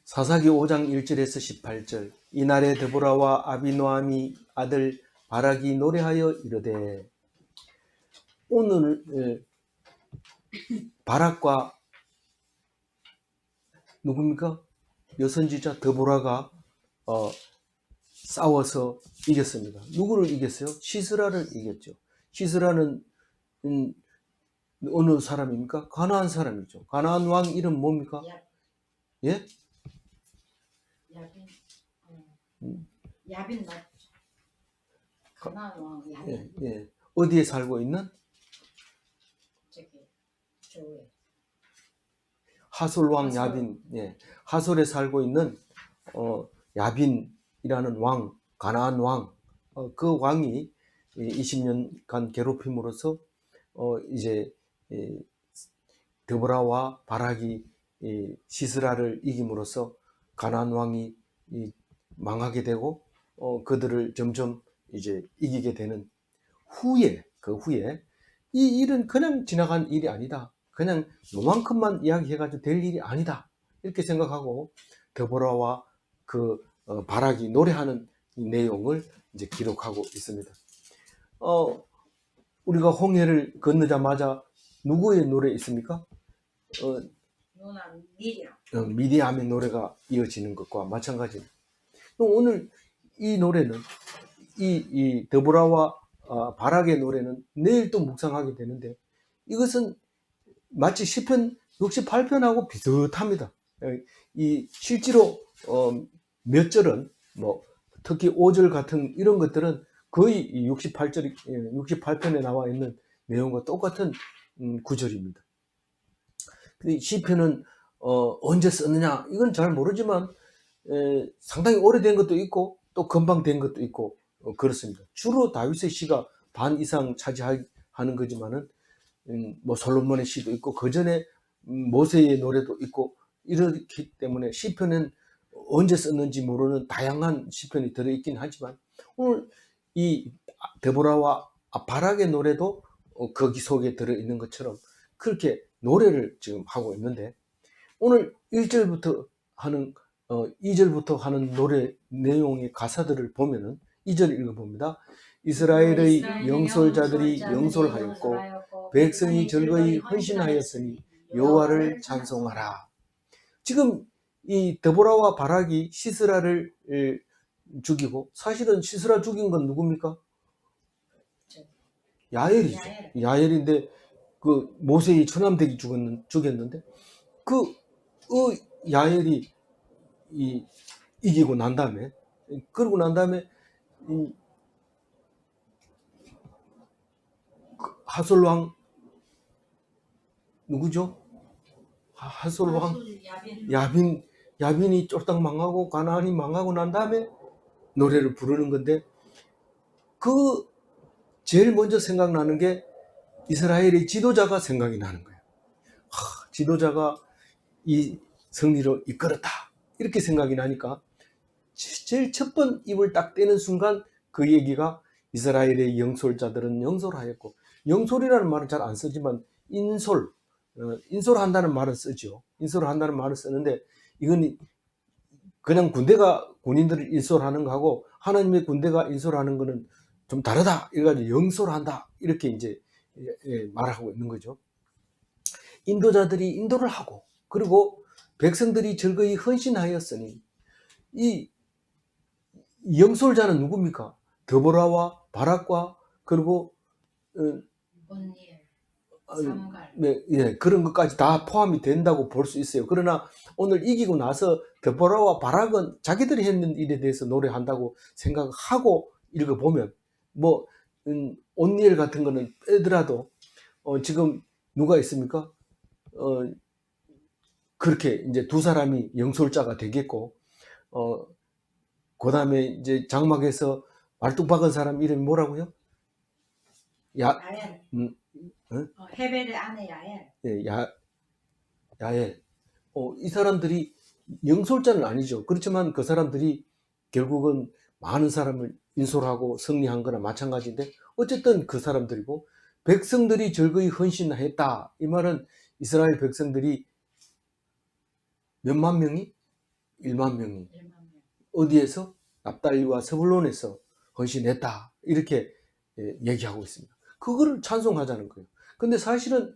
사사기 5장 1절에서 18절. 이날에 드보라와 아비노함이 아들 바락이 노래하여 이르되. 오늘 바락과 누굽니까? 여선지자 드보라가 싸워서 이겼습니다. 누구를 이겼어요? 시스라를 이겼죠. 시스라는 어느 사람입니까? 가나안 사람이죠. 가나안 왕 이름 뭡니까? 예? 야빈 맞죠? 가나안 왕 야빈. 예. 어디에 살고 있는? 저기 저에 하솔 왕 하솔. 야빈. 예. 하솔에 살고 있는 야빈이라는 왕, 가나안 왕. 그 왕이 20년간 괴롭힘으로써 이제 드보라와 바락이 시스라를 이김으로써 가나안 왕이 망하게 되고 그들을 점점 이제 이기게 되는 후에, 그 후에 이 일은 그냥 지나간 일이 아니다. 그냥 요만큼만 이야기해가지고 될 일이 아니다. 이렇게 생각하고 드보라와 그 바락이 노래하는 이 내용을 이제 기록하고 있습니다. 우리가 홍해를 건너자마자 누구의 노래 있습니까? 누나 미리야. 미디암의 노래가 이어지는 것과 마찬가지입니다. 오늘 이 노래는 이 드보라와 바락의 노래는 내일 또 묵상하게 되는데 이것은 마치 시편 68편하고 비슷합니다. 이 실제로 몇 절은 뭐 특히 5절 같은 이런 것들은 거의 68편에 나와 있는 내용과 똑같은 구절입니다. 시편은 언제 썼느냐 이건 잘 모르지만 상당히 오래된 것도 있고 또 금방 된 것도 있고 그렇습니다. 주로 다윗의 시가 반 이상 차지하는 거지만은 뭐 솔로몬의 시도 있고 그 전에 모세의 노래도 있고 이렇기 때문에 시편은 언제 썼는지 모르는 다양한 시편이 들어있긴 하지만 오늘 이 데보라와 바락의 노래도 거기 속에 들어있는 것처럼 그렇게 노래를 지금 하고 있는데 오늘 1절부터 하는 2절부터 하는 노래 내용의 가사들을 보면은 2절 읽어봅니다. 이스라엘의 영솔자들이 영솔하였고 백성이 즐거이 헌신하였으니 여호와를 찬송하라. 지금 이 데보라와 바락이 시스라를 죽이고 사실은 시스라 죽인 건 누굽니까? 야엘이죠. 야엘인데 그 모세의 처남댁이 죽였는데 그 야엘이 이기고 난 다음에 그러고 난 다음에 하솔 왕 누구죠? 하솔 왕 야빈이 쫄딱 망하고 가나안이 망하고 난 다음에 노래를 부르는 건데 그 제일 먼저 생각나는 게 이스라엘의 지도자가 생각이 나는 거예요. 지도자가 이 승리로 이끌었다 이렇게 생각이 나니까 제일 첫 번 입을 딱 떼는 순간 그 얘기가 이스라엘의 영솔자들은 영솔하였고 영솔이라는 말은 잘 안 쓰지만 인솔한다는 말은 쓰죠. 인솔한다는 말을 쓰는데 이건 그냥 군인들을 인솔하는 거하고 하나님의 군대가 인솔하는 거는 좀 다르다. 이래가지고 영솔한다 이렇게 이제 말하고 있는 거죠. 인도자들이 인도를 하고 그리고 백성들이 즐거이 헌신하였으니 이 영솔자는 누굽니까? 드보라와 바락과 그리고 그런 것까지 다 포함이 된다고 볼 수 있어요. 그러나 오늘 이기고 나서 드보라와 바락은 자기들이 했는 일에 대해서 노래한다고 생각하고 읽어보면 뭐 온니엘 같은 거는 빼더라도 지금 누가 있습니까? 그렇게 이제 두 사람이 영솔자가 되겠고 그 다음에 이제 장막에서 말뚝 박은 사람 이름이 뭐라고요? 야엘. 헤벨의 아내 야엘. 예, 야엘. 이 사람들이 영솔자는 아니죠. 그렇지만 그 사람들이 결국은 많은 사람을 인솔하고 승리한 거나 마찬가지인데 어쨌든 그 사람들이고 백성들이 즐거이 헌신했다. 이 말은 이스라엘 백성들이 몇만 명이 1만 명이 1만 명. 어디에서? 납달리와 스불론에서 헌신했다. 이렇게 얘기하고 있습니다. 그거를 찬송하자는 거예요. 근데 사실은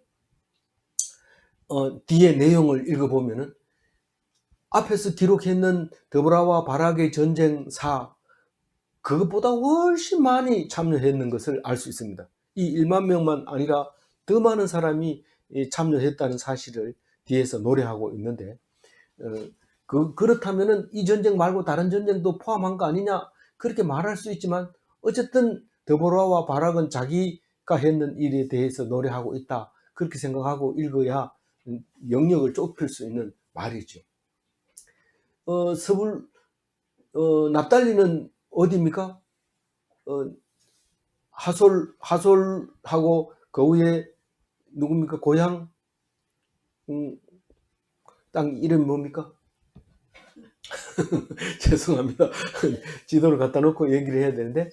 뒤에 내용을 읽어보면은 앞에서 기록했는 드보라와 바락의 전쟁사 그것보다 훨씬 많이 참여했는 것을 알 수 있습니다. 이 1만 명만 아니라 더 많은 사람이 참여했다는 사실을 뒤에서 노래하고 있는데 그렇다면은 이 전쟁 말고 다른 전쟁도 포함한 거 아니냐 그렇게 말할 수 있지만 어쨌든 드보라와 바락은 자기가 했는 일에 대해서 노래하고 있다 그렇게 생각하고 읽어야 영역을 좁힐 수 있는 말이죠. 납달리는 어디입니까? 하솔하고 그 위에 누굽니까? 고향 땅 이름이 뭡니까? 죄송합니다. 지도를 갖다 놓고 얘기를 해야 되는데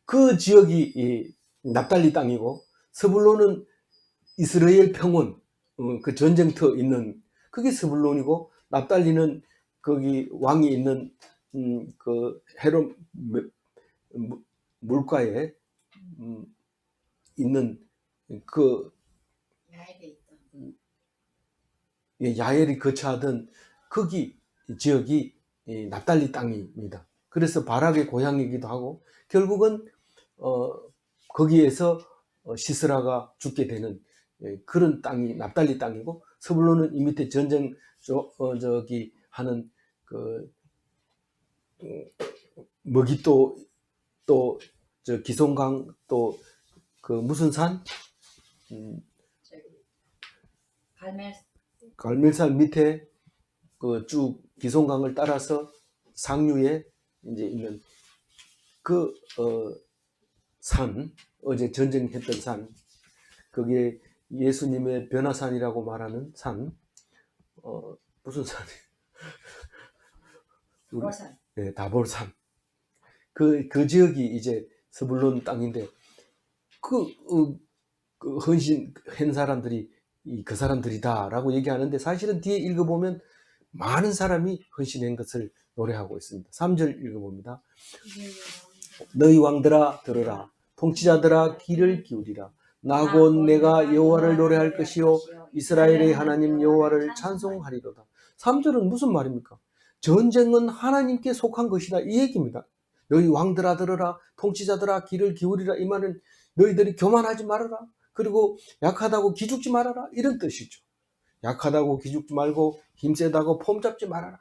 그 지역이 이 납달리 땅이고 스불론은 이스라엘 평원 그 전쟁터 있는 그게 스불론이고 납달리는 거기 왕이 있는 그 헤론 물가에 있는 그 야외에 있던 야엘이 거처하던 거기 지역이 납달리 땅입니다. 그래서 바락의 고향이기도 하고 결국은 거기에서 시스라가 죽게 되는 그런 땅이 납달리 땅이고 스불론은 이 밑에 전쟁 저기 하는 그 먹이또 또 저 기송강 또 그 무슨 산 저기 갈멜 갈멜산 밑에 그 쭉 기송강을 따라서 상류에 이제 있는 그 산 어제 전쟁했던 산 거기에 예수님의 변화산이라고 말하는 산 무슨 산이에요? 도로산 네, 다볼산 그 지역이 이제 스불론 땅인데 그 헌신한 사람들이 그 사람들이다라고 얘기하는데 사실은 뒤에 읽어보면 많은 사람이 헌신한 것을 노래하고 있습니다. 3절 읽어봅니다. 너희 왕들아 들으라 통치자들아 귀를 기울이라 나 곧 내가 여호와를 노래할 것이요 이스라엘의 하나님 여호와를 찬송하리로다. 3절은 무슨 말입니까? 전쟁은 하나님께 속한 것이다 이 얘기입니다. 너희 왕들아 들으라 통치자들아 귀를 기울이라 이 말은 너희들이 교만하지 말아라 그리고 약하다고 기죽지 말아라 이런 뜻이죠. 약하다고 기죽지 말고 힘세다고 폼잡지 말아라.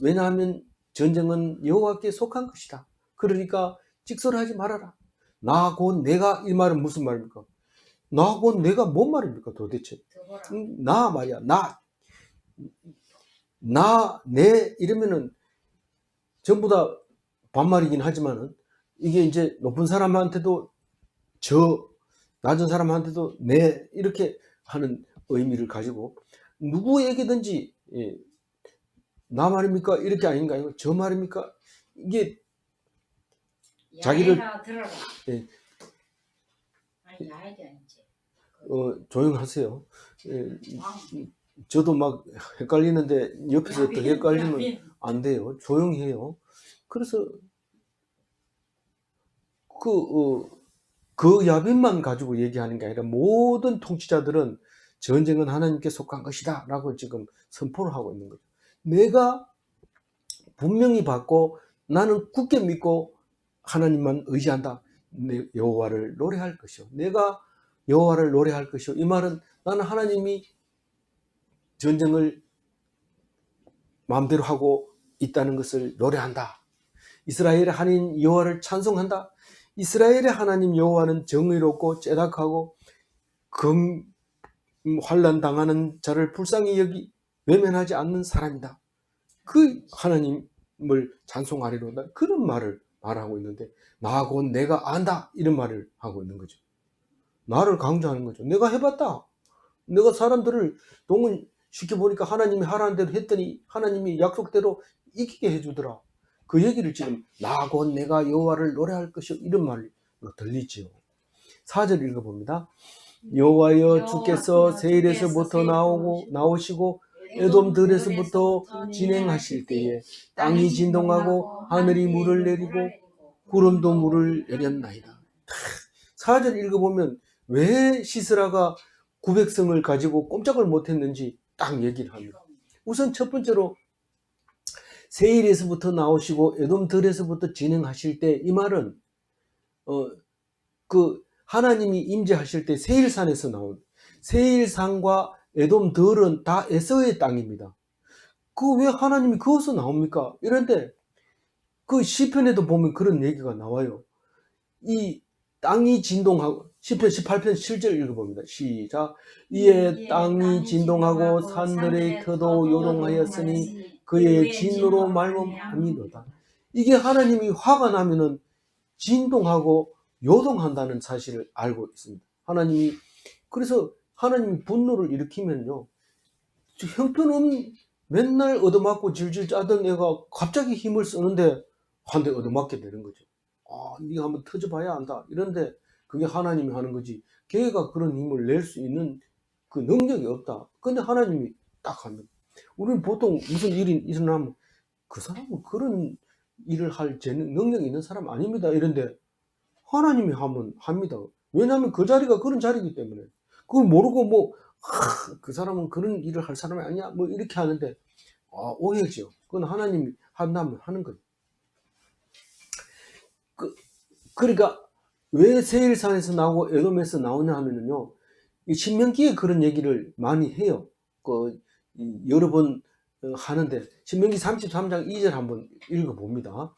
왜냐하면 전쟁은 여호와께 속한 것이다. 그러니까 직설하지 말아라. 나 곧 내가 이 말은 무슨 말입니까? 나 곧 내가 뭔 말입니까 도대체? 드보라 나 말이야. 내 이러면은 전부 다 반말이긴 하지만은 이게 이제 높은 사람한테도 낮은 사람한테도 내 이렇게 하는 의미를 가지고 누구에게든지 나 말입니까? 이렇게 아닌가요? 저 말입니까? 이게 자기를 야외라 들어라 예, 아니 야외도 아니지 조용하세요. 왕 저도 막 헷갈리는데 옆에서 더 헷갈리면 야빈 안 돼요. 조용히 해요. 그래서 그 야빈만 가지고 얘기하는 게 아니라 모든 통치자들은 전쟁은 하나님께 속한 것이다 라고 지금 선포를 하고 있는 거죠. 내가 분명히 받고 나는 굳게 믿고 하나님만 의지한다. 내 여호와를 노래할 것이요. 내가 여호와를 노래할 것이요. 이 말은 나는 하나님이 전쟁을 마음대로 하고 있다는 것을 노래한다. 이스라엘의 하나님 여호와를 찬송한다. 이스라엘의 하나님 여호와는 정의롭고 째닥하고 환난 당하는 자를 불쌍히 여기 외면하지 않는 사람이다. 그 하나님을 찬송하리로다. 그런 말을 말하고 있는데 나 곧 내가 안다 이런 말을 하고 있는 거죠. 나를 강조하는 거죠. 내가 해봤다. 내가 사람들을 동원시켜보니까 하나님이 하라는 대로 했더니 하나님이 약속대로 이기게 해주더라. 그 얘기를 지금 나 곧 내가 여호와를 노래할 것이요 이런 말로 들리지요. 4절 읽어봅니다. 여호와여 주께서 세일에서부터 나오시고 에돔들에서부터 진행하실 때에 땅이 진동하고 하늘이 물을 내리고 구름도 물을 내렸나이다. 4절 읽어보면 왜 시스라가 900성을 가지고 꼼짝을 못했는지 딱 얘기를 합니다. 우선 첫 번째로 세일에서부터 나오시고 에돔들에서부터 진행하실 때, 이 말은 그 하나님이 임재하실 때 세일산에서 나온, 세일산과 에돔들은 다 에서의 땅입니다. 그 왜 하나님이 그것서 나옵니까? 이런데 그 시편에도 보면 그런 얘기가 나와요. 이 땅이 진동하고, 시편 18편 7절 읽어봅니다. 시작. 이에 땅이 진동하고 산들의 터도 요동하였으니 그의 진노로 말멈함이로다. 이게 하나님이 화가 나면은 진동하고 요동한다는 사실을 알고 있습니다. 하나님이, 그래서 하나님이 분노를 일으키면요, 형편없는, 맨날 얻어맞고 질질 짜던 애가 갑자기 힘을 쓰는데 한 대 얻어맞게 되는 거죠. 아, 네가 한번 터져봐야 안다. 이런데 그게 하나님이 하는 거지, 걔가 그런 힘을 낼 수 있는 그 능력이 없다. 근데 하나님이 딱 합니다. 우리는 보통 무슨 일이 일어나면 그 사람은 그런 일을 할 능력이 있는 사람 아닙니다. 이런데 하나님이 하면 합니다. 왜냐하면 그 자리가 그런 자리이기 때문에. 그걸 모르고 뭐, 그 사람은 그런 일을 할 사람이 아니야, 뭐 이렇게 하는데, 오해죠. 그건 하나님이 한다면 하는 거예요. 그러니까 왜 세일산에서 나오고 에돔에서 나오냐 하면은요, 이 신명기에 그런 얘기를 많이 해요. 여러 번 하는데, 신명기 33장 2절 한번 읽어봅니다.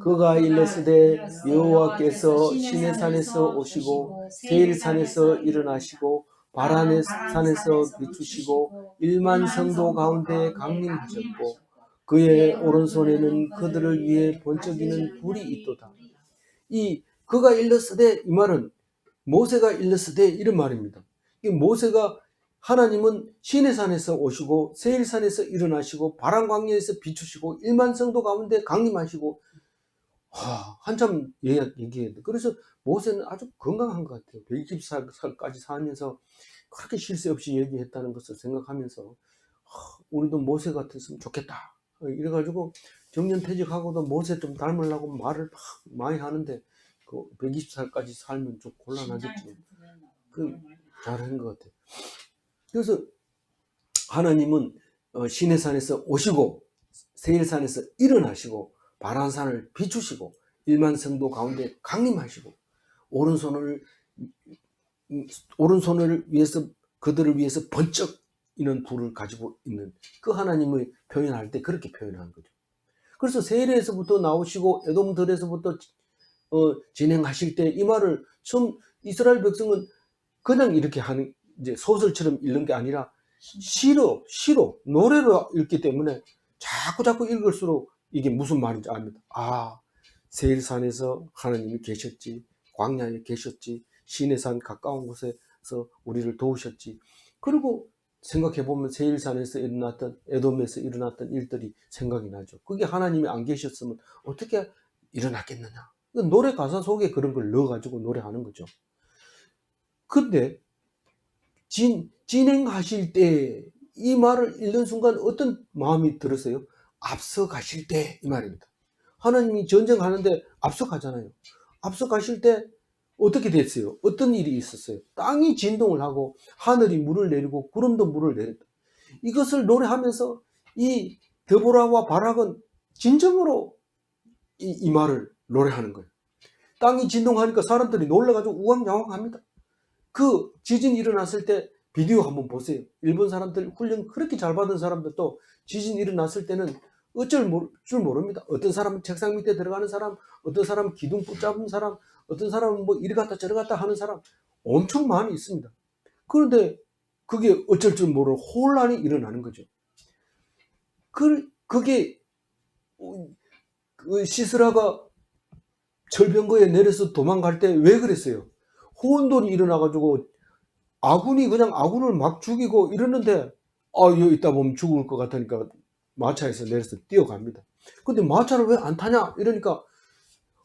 그가 일렀으되 여호와께서 시내산에서 오시고 세일산에서 일어나시고 바란의 산에서 비추시고 1만 성도 가운데 강림하셨고 그의 오른손에는 그들을 위해 번쩍이는 불이 있도다. 이 그가 일렀으되, 이 말은 모세가 일렀으되 이런 말입니다. 이 모세가, 하나님은 시내산에서 오시고 세일산에서 일어나시고 바란 광야에서 비추시고 1만 성도 가운데 강림하시고, 한참 얘기했는데, 그래서 모세는 아주 건강한 것 같아요. 120살까지 살면서 그렇게 쉴새 없이 얘기했다는 것을 생각하면서 우리도 모세 같았으면 좋겠다. 이래가지고 정년퇴직하고도 모세 좀 닮으려고 말을 막 많이 하는데, 그 120살까지 살면 좀 곤란하겠지. 잘한 것 같아요. 그래서 하나님은 시내산에서 오시고 세일산에서 일어나시고 바란산을 비추시고 1만 성도 가운데 강림하시고 오른손을 위해서, 그들을 위해서 번쩍 이는 불을 가지고 있는 그 하나님을 표현할 때 그렇게 표현한 거죠. 그래서 세일에서부터 나오시고 에돔들에서부터 진행하실 때, 이 말을 처음 이스라엘 백성은 그냥 이렇게 하는, 이제 소설처럼 읽는 게 아니라 시로 노래로 읽기 때문에 자꾸 읽을수록 이게 무슨 말인지 압니다. 세일산에서 하나님이 계셨지, 광야에 계셨지, 시내산 가까운 곳에서 우리를 도우셨지. 그리고 생각해보면 세일산에서 일어났던, 에돔에서 일어났던 일들이 생각이 나죠. 그게 하나님이 안 계셨으면 어떻게 일어났겠느냐. 노래 가사 속에 그런 걸 넣어가지고 노래하는 거죠. 근데 진행하실 때, 이 말을 읽는 순간 어떤 마음이 들었어요? 앞서 가실 때, 이 말입니다. 하나님이 전쟁하는데 앞서 가잖아요. 앞서 가실 때 어떻게 됐어요? 어떤 일이 있었어요? 땅이 진동을 하고 하늘이 물을 내리고 구름도 물을 내렸다. 이것을 노래하면서 이 드보라와 바락은 진정으로 이 말을 노래하는 거예요. 땅이 진동하니까 사람들이 놀라가지고 우왕좌왕합니다. 그 지진이 일어났을 때 비디오 한번 보세요. 일본 사람들 훈련 그렇게 잘 받은 사람들도 지진이 일어났을 때는 어쩔 줄 모릅니다. 어떤 사람은 책상 밑에 들어가는 사람, 어떤 사람은 기둥 붙잡은 사람, 어떤 사람은 뭐 이리 갔다 저리 갔다 하는 사람 엄청 많이 있습니다. 그런데 그게 어쩔 줄 모르고 혼란이 일어나는 거죠. 그게 시스라가 절병거에 내려서 도망갈 때 왜 그랬어요? 혼돈이 일어나가지고 아군이 그냥 아군을 막 죽이고 이러는데, 여기 있다 보면 죽을 것 같으니까 마차에서 내려서 뛰어갑니다. 근데 마차를 왜 안 타냐? 이러니까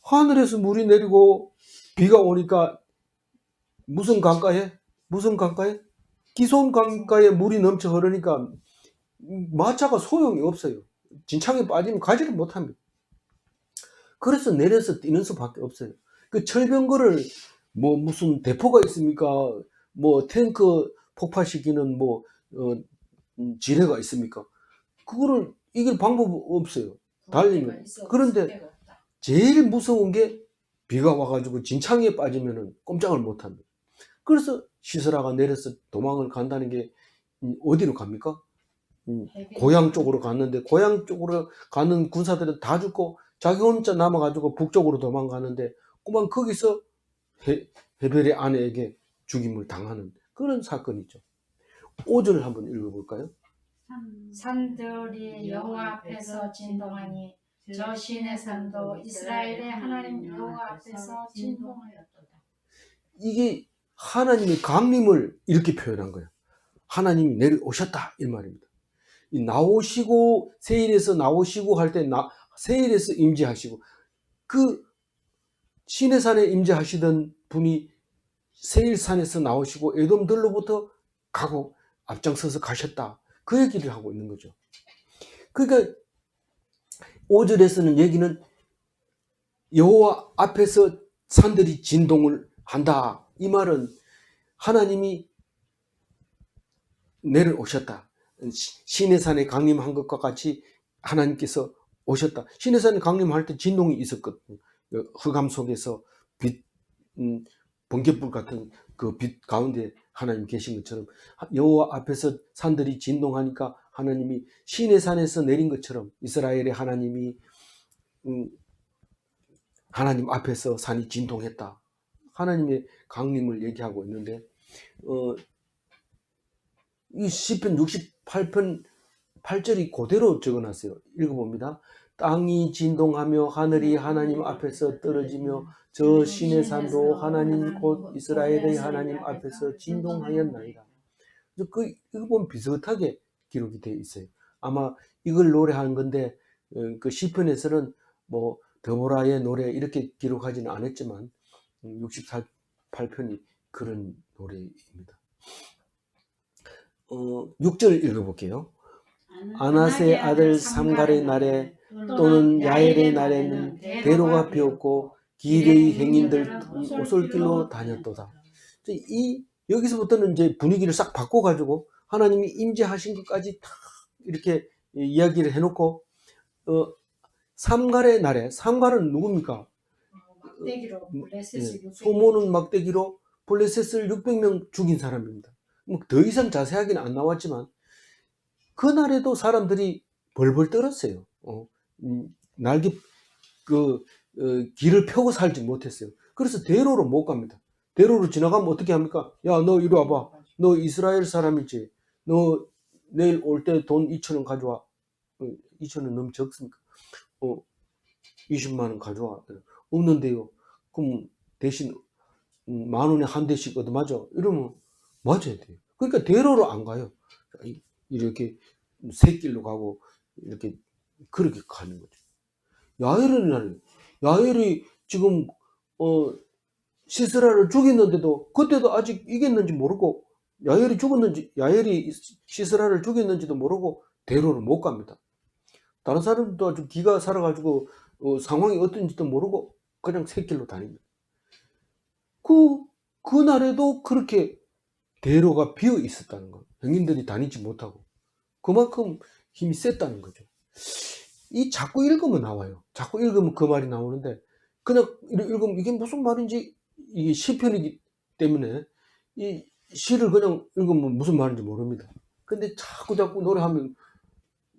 하늘에서 물이 내리고 비가 오니까 무슨 강가에? 기손 강가에 물이 넘쳐 흐르니까 마차가 소용이 없어요. 진창에 빠지면 가지를 못합니다. 그래서 내려서 뛰는 수밖에 없어요. 그 철병거를 뭐 무슨 대포가 있습니까? 뭐 탱크 폭파시키는 뭐 지뢰가 있습니까? 그거를 이길 방법 없어요. 달리면. 그런데 제일 무서운 게 비가 와가지고 진창에 빠지면은 꼼짝을 못합니다. 그래서 시스라가 내려서 도망을 간다는 게 어디로 갑니까? 고향 쪽으로 갔는데 고향 쪽으로 가는 군사들은 다 죽고 자기 혼자 남아가지고 북쪽으로 도망가는데 그만 거기서 헤벨의 아내에게 죽임을 당하는 그런 사건이죠. 5절을 한번 읽어볼까요? 산들이 여호와 앞에서 진동하니 저 신의 산도 이스라엘의 하나님 여호와 앞에서 진동하였도다. 이게 하나님의 강림을 이렇게 표현한 거예요. 하나님이 내려오셨다 이 말입니다. 나오시고 세일에서 나오시고 할 때 세일에서 임재하시고 그 시내산에 임재하시던 분이 세일산에서 나오시고 에돔들로부터 가고 앞장서서 가셨다. 그 얘기를 하고 있는 거죠. 그러니까 5절에서는 얘기는 여호와 앞에서 산들이 진동을 한다. 이 말은 하나님이 내려오셨다. 시내산에 강림한 것과 같이 하나님께서 오셨다. 시내산에 강림할 때 진동이 있었거든요. 흑암 속에서 빛, 번갯불 같은 그 빛 가운데 하나님 계신 것처럼 여호와 앞에서 산들이 진동하니까 하나님이 시내산에서 내린 것처럼 이스라엘의 하나님이 하나님 앞에서 산이 진동했다. 하나님의 강림을 얘기하고 있는데 이 시편 68편 8절이 그대로 적어놨어요. 읽어봅니다. 땅이 진동하며 하늘이 하나님 앞에서 떨어지며 저 신의 산도 하나님 곧 이스라엘의 하나님 앞에서 진동하였나이다. 이거 보면 비슷하게 기록이 되어 있어요. 아마 이걸 노래한 건데 그 시편에서는 뭐 드보라의 노래 이렇게 기록하지는 않았지만 68편이 그런 노래입니다. 6절 읽어볼게요. 아낫의 아들 삼갈의 날에 또는 야엘의 날에는 대로가 비었고 길의 행인들 오솔길로 다녔도다. 여기서부터는 이제 분위기를 싹 바꿔가지고 하나님이 임재하신 것까지 다 이렇게 이야기를 해놓고 삼갈의 날에 삼갈은 누굽니까? 막대기로 블레셋을 소모는 막대기로 블레셋을 600명 죽인 사람입니다. 뭐 더 이상 자세하게는 안 나왔지만 그날에도 사람들이 벌벌 떨었어요. 날개 길을 펴고 살지 못했어요. 그래서 대로로 못 갑니다. 대로로 지나가면 어떻게 합니까? 야, 너 이리 와봐. 너 이스라엘 사람이지. 너 내일 올 때 돈 2,000원 가져와. 2,000원 너무 적습니까? 20만 원 가져와. 없는데요. 그럼 대신 10,000원에 한 대씩 얻어맞아. 이러면 맞아야 돼요. 그러니까 대로로 안 가요. 이렇게 새길로 가고 이렇게 그렇게 가는 거죠. 야엘이 지금 시스라를 죽였는데도 그때도 아직 이겼는지 모르고 야엘이 시스라를 죽였는지도 모르고 대로를 못 갑니다. 다른 사람도 아주 기가 살아가지고 상황이 어떤지도 모르고 그냥 새길로 다닙니다. 그날에도 그렇게 대로가 비어 있었다는 거. 형님들이 다니지 못하고 그만큼 힘이 셌다는 거죠. 자꾸 읽으면 나와요. 자꾸 읽으면 그 말이 나오는데 그냥 읽으면 이게 무슨 말인지 이게 시편이기 때문에 이 시를 그냥 읽으면 무슨 말인지 모릅니다. 근데 자꾸 노래하면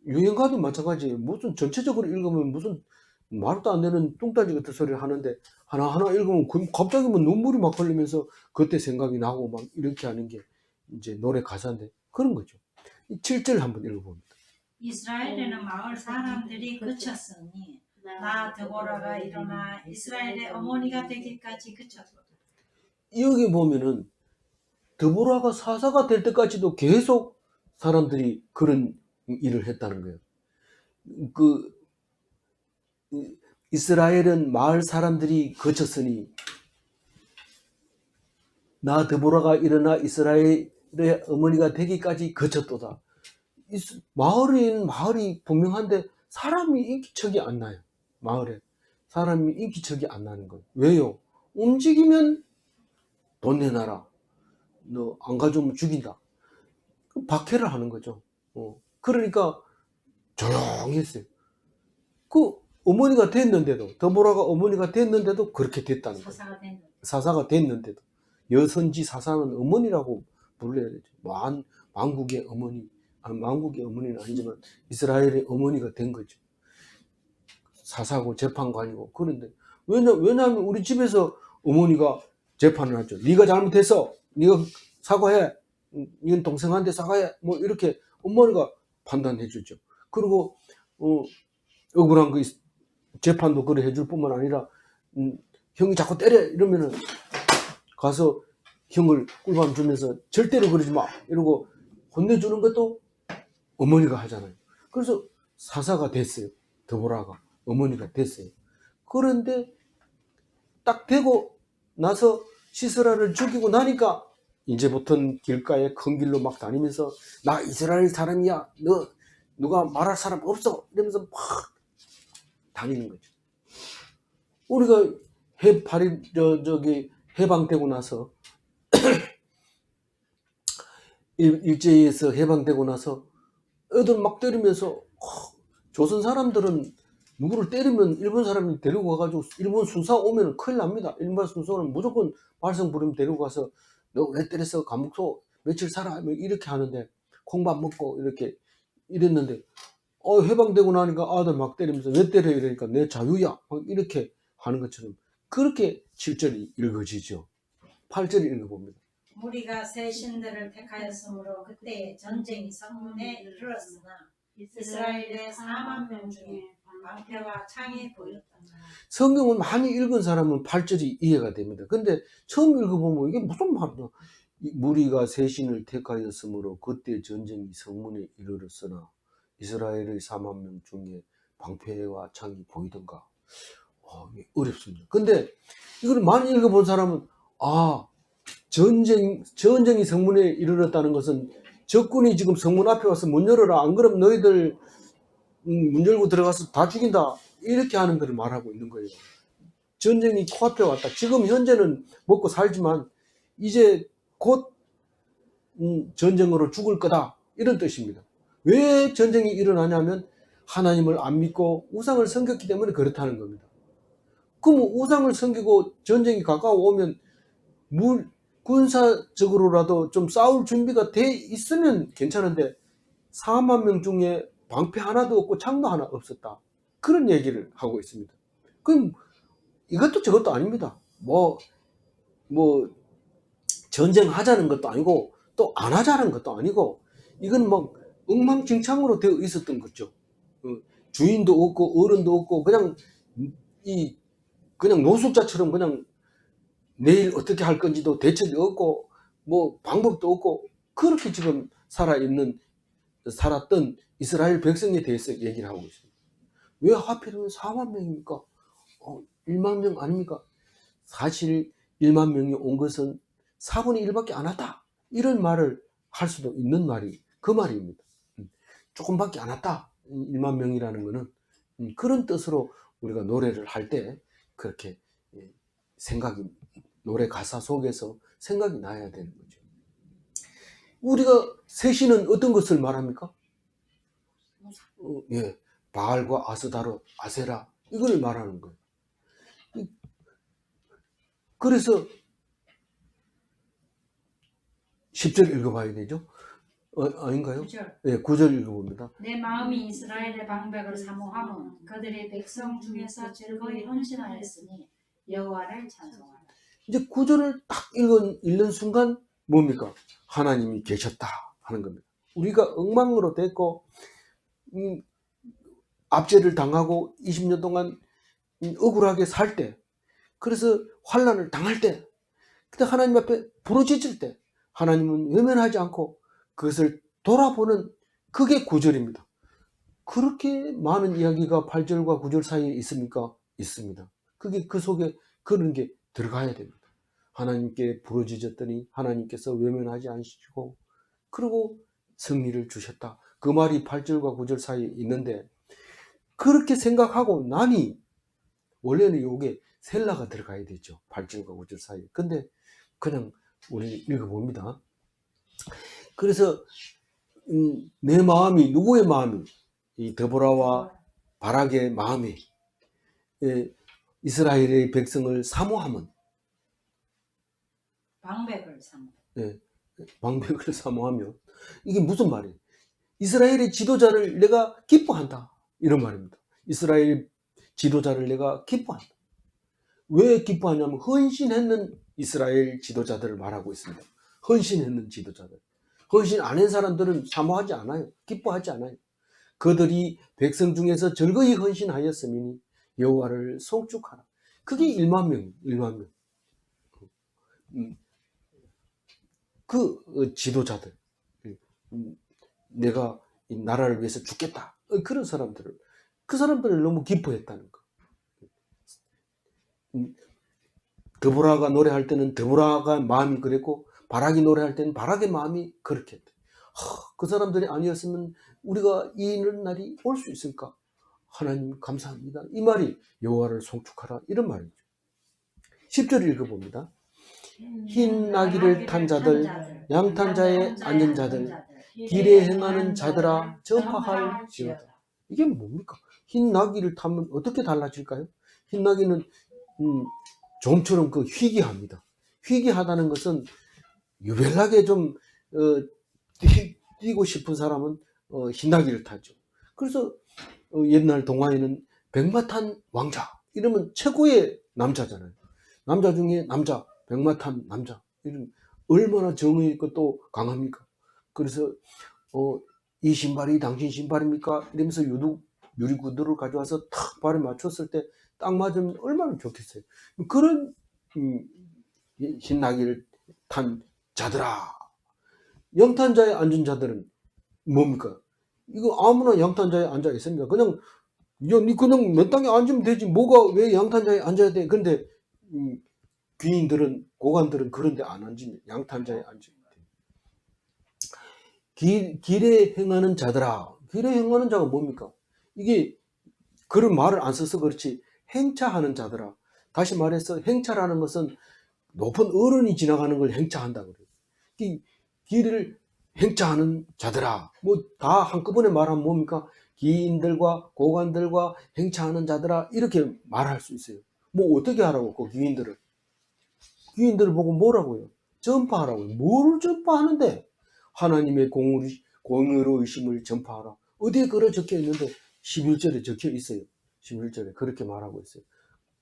유행가도 마찬가지예요. 무슨 전체적으로 읽으면 무슨 말도 안 되는 뚱딴지 같은 소리를 하는데 하나하나 읽으면 갑자기 뭐 눈물이 막 흘리면서 그때 생각이 나고 막 이렇게 하는 게 이제 노래 가사인데 그런 거죠. 7절 한번 읽어봅니다. 이스라엘에는 마을 사람들이 그쳤으니 나 드보라가 일어나 이스라엘의 어머니가 되기까지 그쳤다. 여기 보면은 드보라가 사사가 될 때까지도 계속 사람들이 그런 일을 했다는 거예요. 이스라엘은 마을 사람들이 거쳤으니 나 드보라가 일어나 이스라엘의 어머니가 되기까지 거쳤도다. 마을이 분명한데 사람이 인기척이 안 나요. 마을에 사람이 인기척이 안 나는 거예요. 왜요? 움직이면 돈 내놔라. 너 안 가져오면 죽인다. 박해를 하는 거죠. 그러니까 조용히 했어요. 그 어머니가 됐는데도, 더보라가 어머니가 됐는데도 그렇게 됐다는 거예요. 사사가 된 거. 사사가 됐는데도. 여선지 사사는 어머니라고 불러야 되죠. 왕국의 어머니, 왕국의 어머니는 아니지만 이스라엘의 어머니가 된 거죠. 사사고 재판관이고. 그런데 왜냐하면 우리 집에서 어머니가 재판을 하죠. 네가 잘못했어. 네가 사과해. 이건 동생한테 사과해. 뭐 이렇게 어머니가 판단해 주죠. 그리고 억울한 그 재판도 그래 해줄 뿐만 아니라 형이 자꾸 때려 이러면은 가서 형을 꿀밤 주면서 절대로 그러지 마 이러고 혼내주는 것도 어머니가 하잖아요. 그래서 사사가 됐어요. 더보라가 어머니가 됐어요. 그런데 딱 되고 나서 시스라를 죽이고 나니까 이제부터는 길가에 큰 길로 막 다니면서 나 이스라엘 사람이야. 너 누가 말할 사람 없어. 이러면서 막 다니는 거죠. 우리가 해방되고 나서 일제에서 해방되고 나서 애들 막 때리면서 조선 사람들은 누구를 때리면 일본 사람이 데리고 가가지고 일본 순사 오면 큰일 납니다. 일본 순사는 무조건 말썽 부리면 데리고 가서 너 왜 때렸어? 감옥소 며칠 살아? 이렇게 하는데 콩밥 먹고 이렇게 이랬는데 해방되고 나니까 아들 막 때리면서 왜 때려? 이러니까 내 자유야 막 이렇게 하는 것처럼 그렇게 7절이 읽어지죠. 8절이 읽어봅니다. 우리가 새 신들을 택하였으므로 그때 전쟁이 성문에 이르렀으나 이스라엘의 4만 명 중에 방패와 창이 보였다. 성경을 많이 읽은 사람은 8절이 이해가 됩니다. 근데 처음 읽어보면 이게 무슨 말이야? 무리가 새 신을 택하였으므로 그때 전쟁이 성문에 이르렀으나 이스라엘의 4만 명 중에 방패와 창이 보이던가? 어렵습니다. 근데 이걸 많이 읽어본 사람은 전쟁이 성문에 이르렀다는 것은 적군이 지금 성문 앞에 와서 문 열어라. 안 그러면 너희들 문 열고 들어가서 다 죽인다. 이렇게 하는 것을 말하고 있는 거예요. 전쟁이 코앞에 왔다. 지금 현재는 먹고 살지만 이제 곧 전쟁으로 죽을 거다. 이런 뜻입니다. 왜 전쟁이 일어나냐면 하나님을 안 믿고 우상을 섬겼기 때문에 그렇다는 겁니다. 그럼 우상을 섬기고 전쟁이 가까워오면 군사적으로라도 좀 싸울 준비가 돼 있으면 괜찮은데 4만 명 중에 방패 하나도 없고 창도 하나 없었다. 그런 얘기를 하고 있습니다. 그럼 이것도 저것도 아닙니다. 뭐 전쟁하자는 것도 아니고 또 안 하자는 것도 아니고 이건 뭐 엉망진창으로 되어 있었던 거죠. 주인도 없고 어른도 없고 그냥 노숙자처럼 그냥 내일 어떻게 할 건지도 대책이 없고 뭐 방법도 없고 그렇게 지금 살았던 이스라엘 백성에 대해서 얘기를 하고 있습니다. 왜 하필이면 4만 명입니까? 1만 명 아닙니까? 사실 1만 명이 온 것은 4분의 1밖에 안 왔다. 이런 말을 할 수도 있는 말이 그 말입니다. 조금밖에 안 왔다. 1만 명이라는 것은 그런 뜻으로 우리가 노래를 할 때 그렇게 노래 가사 속에서 생각이 나야 되는 거죠. 우리가 셋이는 어떤 것을 말합니까? 바알과 아스다로, 아세라 이걸 말하는 거예요. 그래서 10절 읽어봐야 되죠? 아닌가요? 9절. 네, 9절 읽어봅니다. 내 마음이 이스라엘의 방백을 사모하면 그들의 백성 중에서 즐거이 헌신하였으니 여호와를 찬송하라. 이제 9절을 딱 읽는 순간 뭡니까? 하나님이 계셨다 하는 겁니다. 우리가 엉망으로 됐고 압제를 당하고 20년 동안 억울하게 살 때, 그래서 환난을 당할 때, 그때 하나님 앞에 부르짖을 때 하나님은 외면하지 않고 그것을 돌아보는 그게 9절입니다. 그렇게 많은 이야기가 8절과 9절 사이에 있습니까? 있습니다. 그 속에 그런 게 들어가야 됩니다. 하나님께 부르짖었더니 하나님께서 외면하지 않으시고 그리고 승리를 주셨다. 그 말이 8절과 9절 사이에 있는데 그렇게 생각하고 나니 원래는 요게 셀라가 들어가야 되죠. 8절과 9절 사이에. 근데 그냥 우리 읽어봅니다. 그래서 내 마음이 누구의 마음이 이 드보라와 바락의 마음이 이스라엘의 백성을 사모함은 방백을 삼. 방백을 사모하며 이게 무슨 말이에요? 이스라엘의 지도자를 내가 기뻐한다 이런 말입니다. 이스라엘 지도자를 내가 기뻐한다. 왜 기뻐하냐면 헌신했는 이스라엘 지도자들을 말하고 있습니다. 헌신했는 지도자들. 헌신 안 한 사람들은 사모하지 않아요. 기뻐하지 않아요. 그들이 백성 중에서 즐거이 헌신하였으니 여호와를 송축하라. 그게 1만 명, 1만 명. 그 지도자들, 내가 이 나라를 위해서 죽겠다. 그런 사람들을, 그 사람들을 너무 기뻐했다는 거. 드보라가 노래할 때는 드보라가 마음이 그랬고, 바락이 노래할 때는 바락의 마음이 그렇게 했다. 그 사람들이 아니었으면 우리가 이런 날이 올 수 있을까? 하나님 감사합니다. 이 말이 여호와를 송축하라 이런 말이죠. 10절 읽어봅니다. 흰 나귀를 탄 자들, 양탄 자에 앉은 자들, 길에 행하는 자들아 전파할지어다. 이게 뭡니까? 흰 나귀를 타면 어떻게 달라질까요? 흰 나귀는 좀처럼 그 희귀합니다. 희귀하다는 것은 유별나게 좀 뛰고 싶은 사람은 흰 나귀를 타죠. 그래서 옛날 동화에는 백마탄 왕자 이러면 최고의 남자잖아요. 남자 중에 남자, 백마탄 남자. 이런 얼마나 정의 있고 또 강합니까? 그래서 이 신발이 당신 신발입니까? 이러면서 유리구두를 가져와서 탁 발에 맞췄을 때 딱 맞으면 얼마나 좋겠어요. 그런 흰 나귀를 탄 자들아. 양탄자에 앉은 자들은 뭡니까? 이거 아무나 양탄자에 앉아 있습니까? 그냥 니 그냥 맨 땅에 앉으면 되지. 뭐가 왜 양탄자에 앉아야 돼? 근데 귀인들은 고관들은 그런데 안 앉으면 양탄자에 앉으면 돼. 길에 행하는 자들아. 길에 행하는 자가 뭡니까? 이게 그런 말을 안 써서 그렇지 행차하는 자들아. 다시 말해서 행차라는 것은 높은 어른이 지나가는 걸 행차한다 그래요. 이 길을 행차하는 자들아. 뭐 다 한꺼번에 말하면 뭡니까? 귀인들과 고관들과 행차하는 자들아 이렇게 말할 수 있어요. 뭐 어떻게 하라고 그 귀인들을 보고 뭐라고요? 전파하라고요. 뭐를 전파하는데? 하나님의 공의로우심을 전파하라. 어디에 그래 적혀 있는데 11절에 적혀 있어요. 11절에 그렇게 말하고 있어요.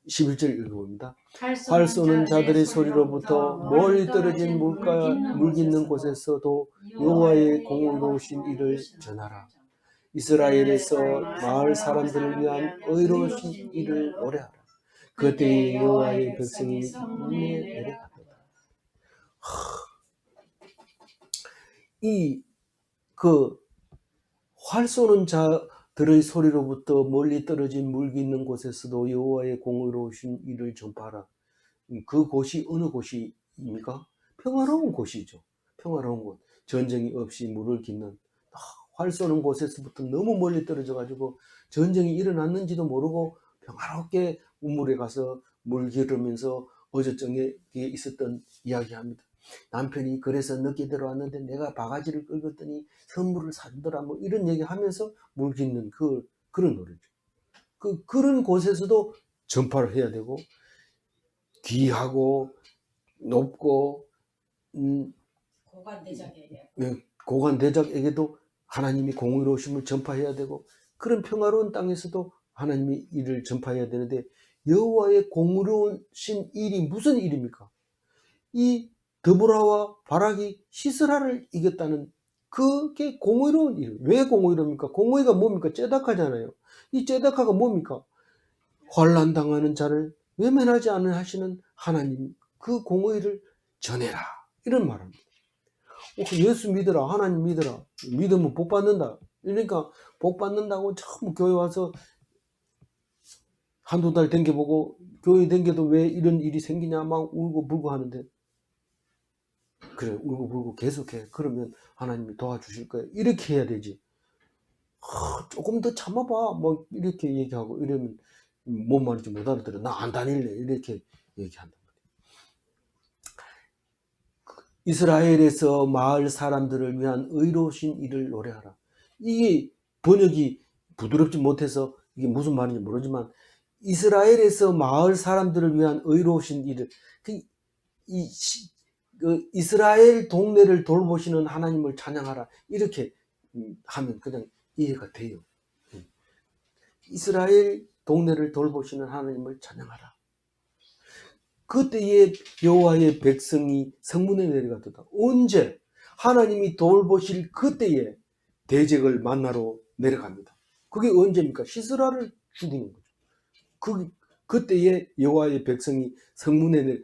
11절 읽어봅니다. 활 쏘는 자들의 소리로부터 멀리 떨어진 물 깃는 곳에서도 여호와의 공의로우신 일을 전하라. 이스라엘에서 마을 사람들을 위한 의로우신 일을 노래하라. 그때에 여호와의 백성이 눈에 내려가도다. 활 쏘는 자들의 소리로부터 멀리 떨어진 물 깃는 곳에서도 여호와의 공의로우신 일을 전파하라. 그 곳이 어느 곳입니까? 평화로운 곳이죠. 평화로운 곳. 전쟁이 없이 물을 깃는 활 쏘는 곳에서부터 너무 멀리 떨어져 가지고 전쟁이 일어났는지도 모르고 평화롭게 우물에 가서 물 기르면서 어저께 있었던 이야기합니다. 남편이 그래서 늦게 들어왔는데 내가 바가지를 긁었더니 선물을 사주더라 뭐 이런 얘기하면서 물 깃는 그런 노래죠. 그런 곳에서도 전파를 해야 되고 귀하고 높고 고관대작에게도 하나님이 공의로우심을 전파해야 되고 그런 평화로운 땅에서도 하나님이 일을 전파해야 되는데 여호와의 공의로우신 일이 무슨 일입니까? 이 드보라와 바락이 시스라를 이겼다는 그게 공의로운 일. 왜 공의로입니까? 공의가 뭡니까? 째닥하잖아요. 이 째닥하가 뭡니까? 환난 당하는 자를 외면하지 않는 하시는 하나님 그 공의를 전해라 이런 말합니다. 예수 믿어라 하나님 믿어라 믿으면 복 받는다. 그러니까 복 받는다고 전부 교회 와서 한두 달 댕겨보고 교회 댕겨도 왜 이런 일이 생기냐 막 울고 불고 하는데 그래 울고 불고 계속해. 그러면 하나님이 도와주실 거예요. 이렇게 해야 되지. 조금 더 참아봐 뭐 이렇게 얘기하고 이러면 뭔 말인지 못 알아들어. 나 안 다닐래 이렇게 얘기한다. 이스라엘에서 마을 사람들을 위한 의로우신 일을 노래하라. 이게 번역이 부드럽지 못해서 이게 무슨 말인지 모르지만 이스라엘에서 마을 사람들을 위한 의로우신 일을 그 이스라엘 동네를 돌보시는 하나님을 찬양하라 이렇게 하면 그냥 이해가 돼요. 이스라엘 동네를 돌보시는 하나님을 찬양하라. 그때에 여호와의 백성이 성문에 내려갔다. 언제? 하나님이 돌보실 그때에 대적을 만나러 내려갑니다. 그게 언제입니까? 시스라를 죽이는 거죠. 그때에 여호와의 백성이 성문에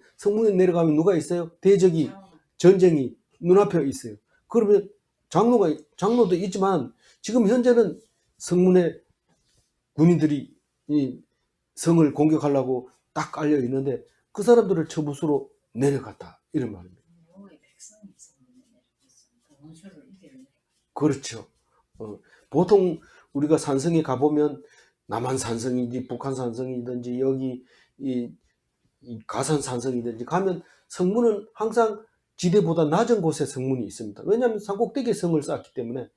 내려가면 누가 있어요? 대적이, 전쟁이 눈앞에 있어요. 그러면 장로도 있지만 지금 현재는 성문에 군인들이 이 성을 공격하려고 딱 깔려 있는데 그 사람들을 처부수로 내려갔다 이런 말입니다. 그렇죠. 보통 우리가 산성에 가보면 남한 산성이든지 북한 산성이든지 여기 이 가산 산성이든지 가면 성문은 항상 지대보다 낮은 곳에 성문이 있습니다. 왜냐하면 산꼭대기에 성을 쌓았기 때문에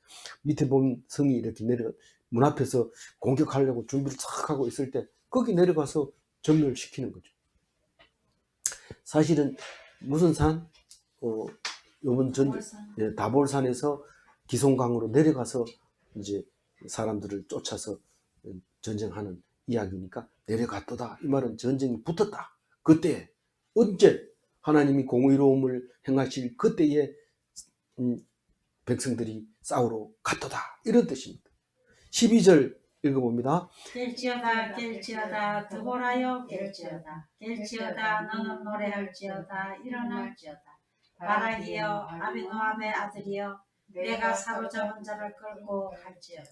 밑에 보면 성이 이렇게 문 앞에서 공격하려고 준비를 싹 하고 있을 때 거기 내려가서 점멸시키는 거죠. 사실은 무슨 산? 요번 다볼산에서 기송강으로 내려가서 이제 사람들을 쫓아서 전쟁하는 이야기니까 내려갔도다. 이 말은 전쟁이 붙었다. 그때 언제 하나님이 공의로움을 행하실 그때에 백성들이 싸우러 갔도다. 이런 뜻입니다. 12절 읽어봅니다. 깰지어다 드보라여 깰지어다 너는 노래할지어다 일어날지어다 바락이여 아비노함의 아들이여 내가 사로잡은 자를 끌고 갈지어다.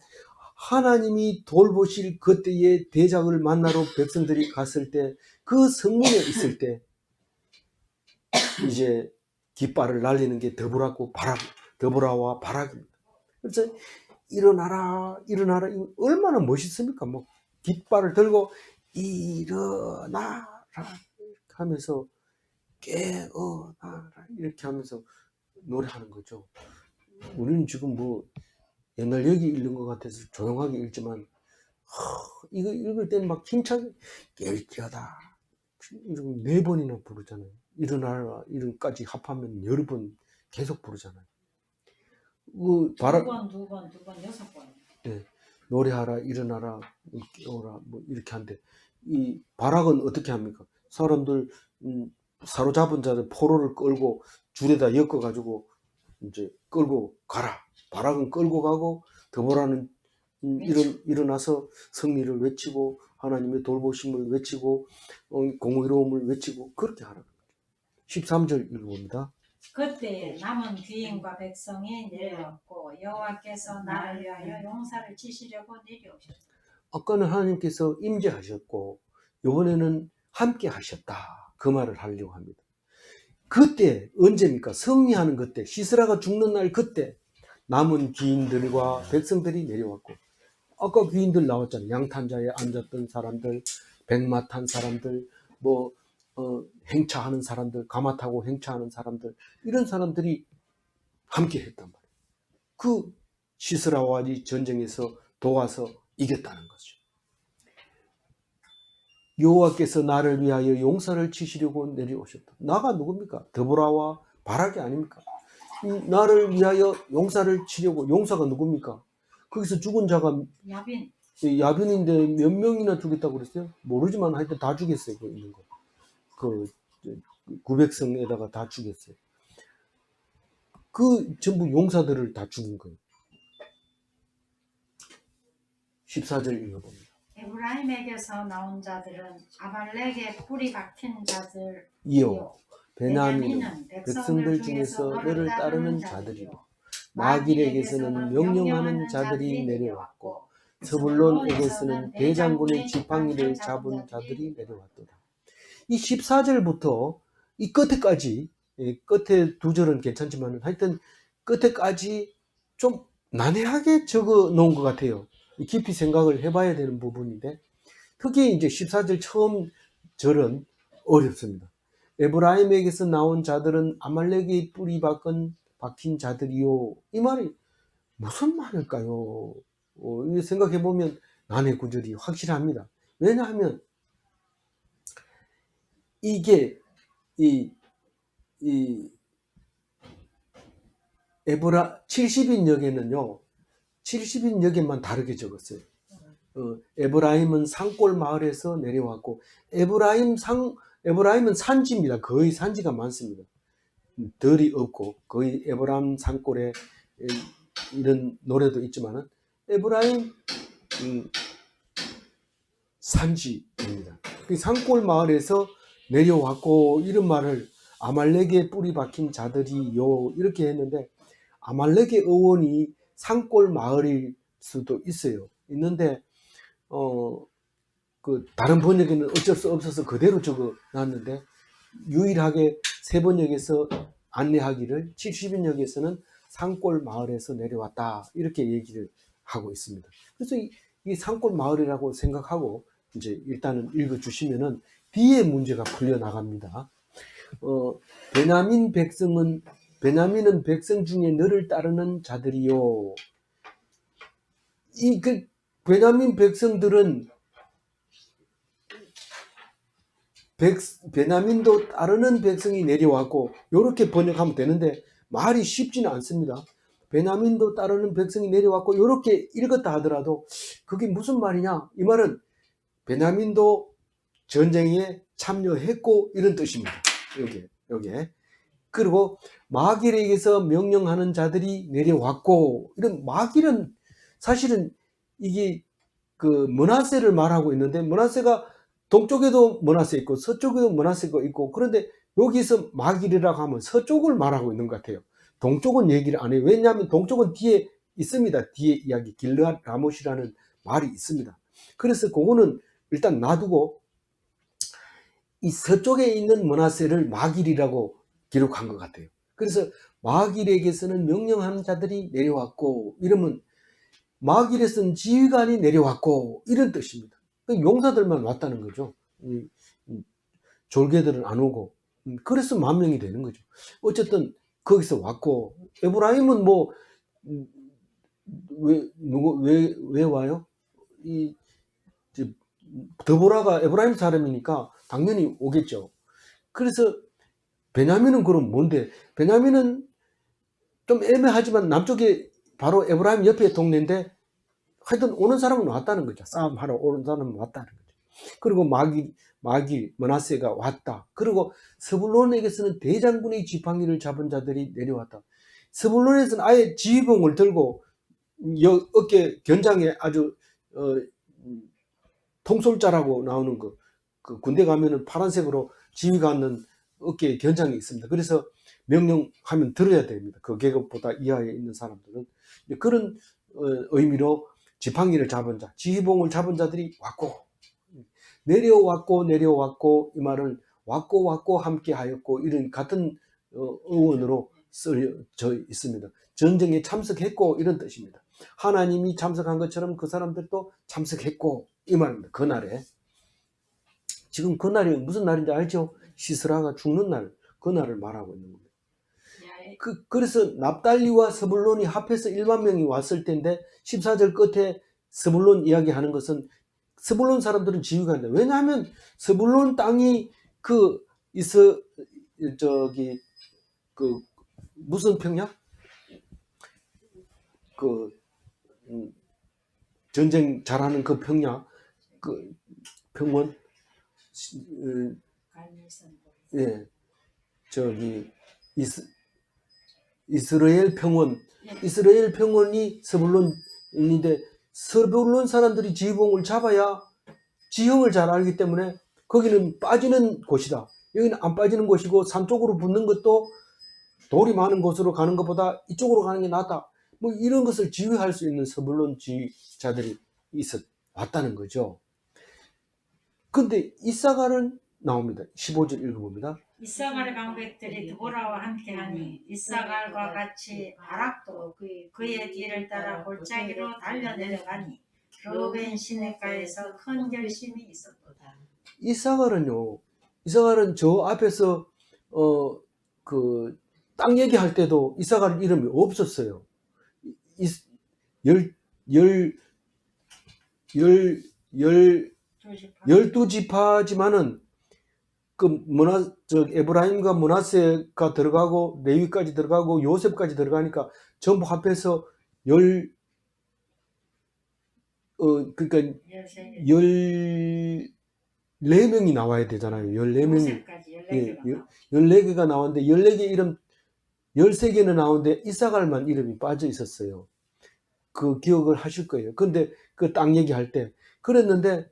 하나님이 돌보실 그때에 대적을 만나러 백성들이 갔을 때 그 성문에 있을 때 이제 깃발을 날리는 게 드보라와 바락입니다. 그래서 일어나라 얼마나 멋있습니까? 뭐 깃발을 들고 일어나라 하면서 깨어나라 이렇게 하면서 노래하는 거죠. 우리는 지금 뭐 옛날 얘기 읽는 것 같아서 조용하게 읽지만 이거 읽을 때는 막 힘차게 깰지어다 이러고 4번이나 부르잖아요. 일어나라 이런까지 합하면 여러 번 계속 부르잖아요. 두 번, 6번. 네, 노래하라, 일어나라, 깨어라, 뭐 이렇게 하는데 이 바락은 어떻게 합니까? 사람들 사로잡은 자들 포로를 끌고 줄에다 엮어가지고 이제 끌고 가라. 바락은 끌고 가고 드보라는 일어나서 승리를 외치고 하나님의 돌보심을 외치고 공의로움을 외치고 그렇게 하라는 거죠. 13절 읽어봅니다. 그때 남은 귀인과 백성이 내려왔고 여호와께서 나를 위하여 용사를 치시려고 내려오셨다. 아까는 하나님께서 임재하셨고 이번에는 함께 하셨다. 그 말을 하려고 합니다. 그때 언제입니까? 승리하는 그때, 시스라가 죽는 날 그때 남은 귀인들과 백성들이 내려왔고 아까 귀인들 나왔잖아요. 양탄자에 앉았던 사람들, 백마 탄 사람들, 뭐 행차하는 사람들, 가마 타고 행차하는 사람들 이런 사람들이 함께 했단 말이에요. 그 시스라와 이 전쟁에서 도와서 이겼다는 거죠. 여호와께서 나를 위하여 용사를 치시려고 내려오셨다. 나가 누굽니까? 드보라와 바락이 아닙니까? 나를 위하여 용사를 치려고 용사가 누굽니까? 거기서 죽은 자가 야빈인데 몇 명이나 죽였다고 그랬어요? 모르지만 하여튼 다 죽였어요. 그 있는 거. 그 900성에다가 다 죽였어요. 그 전부 용사들을 다 죽인 거예요. 14절 읽어봅니다. 에브라임에게서 나온 자들은 아말렉의 뿌리 박힌 자들이요 베냐민은 백성들 중에서 너를 따르는 자들이요 마길에게서는 명령하는 자들이 내려왔고 스불론에게서는 대장군의 지팡이를 잡은 자들이 내려왔도다. 이 14절부터 이 끝에까지, 끝에 2절은 괜찮지만 하여튼 끝에까지 좀 난해하게 적어 놓은 것 같아요. 깊이 생각을 해봐야 되는 부분인데, 특히 이제 14절 처음 절은 어렵습니다. 에브라임에게서 나온 자들은 아말렉의 뿌리 박힌 자들이요. 이 말이 무슨 말일까요? 생각해보면 난해 구절이 확실합니다. 왜냐하면 이게 이 70인역에는요, 70인역에만 다르게 적었어요. 에브라임은 산골 마을에서 내려왔고, 에브라임은 산지입니다. 거의 산지가 많습니다. 들이 없고, 거의 에브라임 산골에 이런 노래도 있지만은, 에브라임, 산지입니다. 그 산골 마을에서 내려왔고, 이런 말을 아말렉의 뿌리 박힌 자들이요, 이렇게 했는데, 아말렉의 어원이 산골 마을일 수도 있어요. 있는데, 그 다른 번역에는 어쩔 수 없어서 그대로 적어 놨는데, 유일하게 세 번역에서 안내하기를 70인역에서는 산골 마을에서 내려왔다, 이렇게 얘기를 하고 있습니다. 그래서 이 산골 마을이라고 생각하고 이제 일단은 읽어 주시면은 뒤에 문제가 풀려 나갑니다. 베냐민은 백성 중에 너를 따르는 자들이요. 베냐민 백성들은 베냐민도 따르는 백성이 내려왔고, 이렇게 번역하면 되는데 말이 쉽지는 않습니다. 베냐민도 따르는 백성이 내려왔고, 이렇게 읽었다 하더라도 그게 무슨 말이냐? 이 말은 베냐민도 전쟁에 참여했고, 이런 뜻입니다. 여기에. 그리고 마길에게서 명령하는 자들이 내려왔고, 이런 마길은 사실은 이게 그 므낫세를 말하고 있는데, 므낫세가 동쪽에도 므낫세 있고 서쪽에도 므낫세가 있고, 그런데 여기서 마길이라고 하면 서쪽을 말하고 있는 것 같아요. 동쪽은 얘기를 안 해요. 왜냐하면 동쪽은 뒤에 있습니다. 뒤에 이야기 길르앗 라못이라는 말이 있습니다. 그래서 그거는 일단 놔두고 이 서쪽에 있는 므낫세를 마길이라고 기록한 것 같아요. 그래서 마길에게서는 명령하는 자들이 내려왔고, 이러면 마길에서는 지휘관이 내려왔고, 이런 뜻입니다. 용사들만 왔다는 거죠. 졸개들은 안 오고. 그래서 10,000명이 되는 거죠. 어쨌든 거기서 왔고, 에브라임은 뭐 왜 와요? 드보라가 에브라임 사람이니까 당연히 오겠죠. 그래서 베냐민은 그럼 뭔데? 베냐민은 좀 애매하지만 남쪽에 바로 에브라임 옆에 동네인데, 하여튼 오는 사람은 왔다는 거죠. 싸움하러 오는 사람은 왔다는 거죠. 그리고 마기 므낫세가 왔다. 그리고 스불론에게서는 대장군의 지팡이를 잡은 자들이 내려왔다. 스불론에서는 아예 지휘봉을 들고 어깨 견장에 아주 통솔자라고 나오는 그 군대 가면은 파란색으로 지휘가 있는 어깨에 견장이 있습니다. 그래서 명령하면 들어야 됩니다. 그 계급보다 이하에 있는 사람들은. 그런 의미로 지팡이를 잡은 자, 지휘봉을 잡은 자들이 왔고, 내려왔고, 이 말은 왔고 함께 하였고, 이런 같은 어원으로 쓰여져 있습니다. 전쟁에 참석했고, 이런 뜻입니다. 하나님이 참석한 것처럼 그 사람들도 참석했고, 이 말입니다. 그날에. 지금 그날이 무슨 날인지 알죠? 시스라가 죽는 날, 그날을 말하고 있는 겁니다. 그래서 납달리와 스불론이 합해서 10,000명이 왔을 텐데, 14절 끝에 스불론 이야기하는 것은 스불론 사람들은 지휘가 안 돼. 왜냐하면 스불론 땅이 무슨 평야? 전쟁 잘하는 그 평야, 그 평원, 이스라엘 평원이 스불론인데, 스불론 사람들이 지휘봉을 잡아야 지형을 잘 알기 때문에 거기는 빠지는 곳이다. 여기는 안 빠지는 곳이고, 산 쪽으로 붙는 것도 돌이 많은 곳으로 가는 것보다 이쪽으로 가는 게 낫다. 뭐 이런 것을 지휘할 수 있는 스불론 지휘자들이 왔다는 거죠. 근데 이사갈은 나옵니다. 15절 읽어봅니다. 이사갈의 방백들이 드보라와 함께하니 이사갈과 같이 바락도 그의 뒤를 따라 골짜기로 달려내려가니 르우벤 시내가에서 큰 결심이 있었도다. 이사갈은 저 앞에서 그 땅 얘기할 때도 이사갈 이름이 없었어요. 열, 열, 열, 열, 12지파지만은 에브라임과 므낫세가 들어가고 레위까지 들어가고 요셉까지 들어가니까 전부 합해서 그러니까 14명이 나와야 되잖아요. 14명이. 예, 14개가 나왔는데 14개 이름 13개는 나오는데 이사갈만 이름이 빠져 있었어요. 그 기억을 하실 거예요. 근데 그 땅 얘기할 때 그랬는데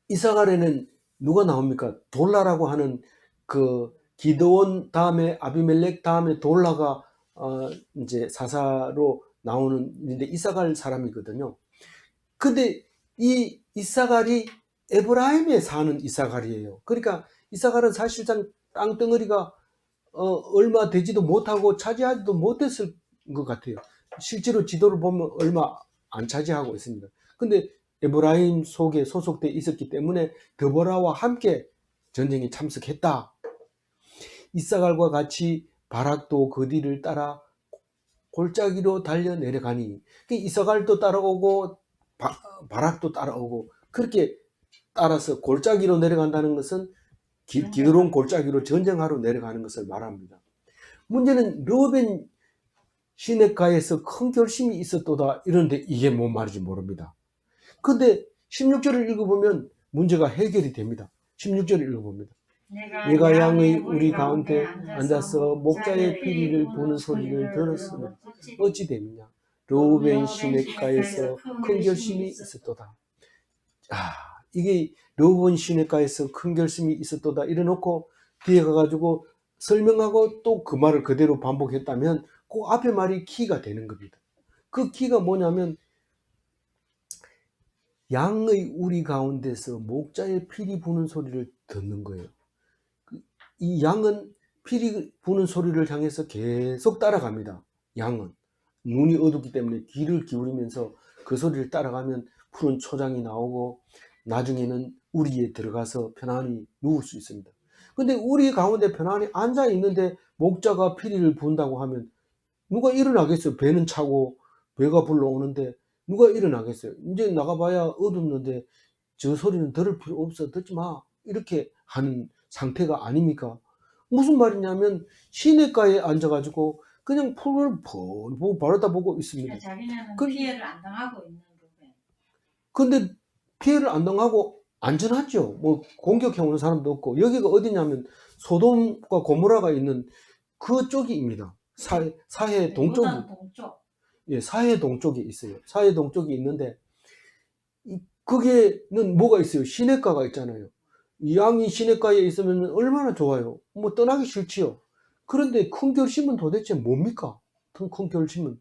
이사갈에는 누가 나옵니까? 돌라라고 하는 그 기드온 다음에 아비멜렉 다음에 돌라가 이제 사사로 나오는 인데 이사갈 사람이거든요. 근데 이 이사갈이 에브라임에 사는 이사갈이에요. 그러니까 이사갈은 사실상 땅덩어리가 얼마 되지도 못하고 차지하지도 못했을 것 같아요. 실제로 지도를 보면 얼마 안 차지하고 있습니다. 근데 에브라임 속에 소속돼 있었기 때문에 드보라와 함께 전쟁에 참석했다. 이사갈과 같이 바락도 그 뒤를 따라 골짜기로 달려 내려가니 이사갈도 따라오고 바락도 따라오고 그렇게 따라서 골짜기로 내려간다는 것은 기드론 골짜기로 전쟁하러 내려가는 것을 말합니다. 문제는 르우벤 시냇가에서 큰 결심이 있었도다 이런데 이게 뭔 말인지 모릅니다. 근데 16절을 읽어보면 문제가 해결이 됩니다. 16절을 읽어봅니다. 내가 양의 우리 가운데 앉아서 목자의 피리를 부는 소리를 들었으면 어찌 되느냐. 르우벤 시냇가에서 큰 결심이 있었도다. 이게 르우벤 시냇가에서 큰 결심이 있었도다 이래놓고 뒤에 가가지고 설명하고 또 그 말을 그대로 반복했다면 그 앞에 말이 키가 되는 겁니다. 그 키가 뭐냐면 양의 우리 가운데서 목자의 피리 부는 소리를 듣는 거예요. 이 양은 피리 부는 소리를 향해서 계속 따라갑니다. 양은 눈이 어둡기 때문에 귀를 기울이면서 그 소리를 따라가면 푸른 초장이 나오고 나중에는 우리에 들어가서 편안히 누울 수 있습니다. 근데 우리 가운데 편안히 앉아 있는데 목자가 피리를 분다고 하면 누가 일어나겠어요? 배는 차고 배가 불러오는데 누가 일어나겠어요? 이제 나가봐야 어둡는데 저 소리는 들을 필요 없어, 듣지 마, 이렇게 하는 상태가 아닙니까? 무슨 말이냐면 시냇가에 앉아가지고 그냥 풀을 보고 바라다보고 있습니다. 자기네는 피해를 안 당하고 있는 거예요. 근데 피해를 안 당하고 안전하죠. 뭐 공격해오는 사람도 없고. 여기가 어디냐면 소돔과 고모라가 있는 그쪽입니다. 사해 동쪽이. 예, 사해 동쪽에 있어요. 사해 동쪽에 있는데 거기에는 뭐가 있어요? 시냇가가 있잖아요. 이 양이 시냇가에 있으면 얼마나 좋아요. 뭐 떠나기 싫지요. 그런데 큰 결심은 도대체 뭡니까? 큰 결심은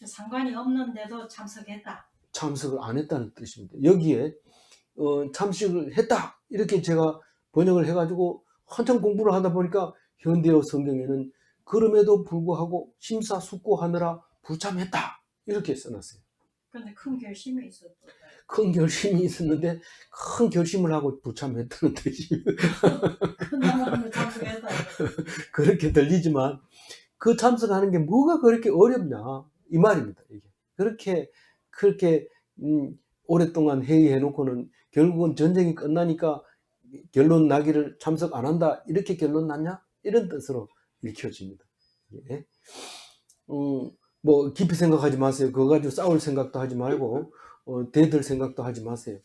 상관이 없는데도 참석했다. 참석을 안 했다는 뜻입니다. 여기에 참석을 했다 이렇게 제가 번역을 해가지고 한참 공부를 하다 보니까 현대어 성경에는 그럼에도 불구하고 심사숙고하느라 불참했다 이렇게 써놨어요. 그런데 큰 결심이 있었다. 큰 결심이 있었는데 큰 결심을 하고 불참했다는 뜻입니다. 큰 참석했다. 그렇게 들리지만 그 참석하는 게 뭐가 그렇게 어렵냐 이 말입니다. 이게 그렇게 오랫동안 회의해 놓고는 결국은 전쟁이 끝나니까 결론 나기를 참석 안 한다 이렇게 결론 났냐 이런 뜻으로 읽혀집니다. 예. 뭐 깊이 생각하지 마세요. 그거 가지고 싸울 생각도 하지 말고 대들 생각도 하지 마세요.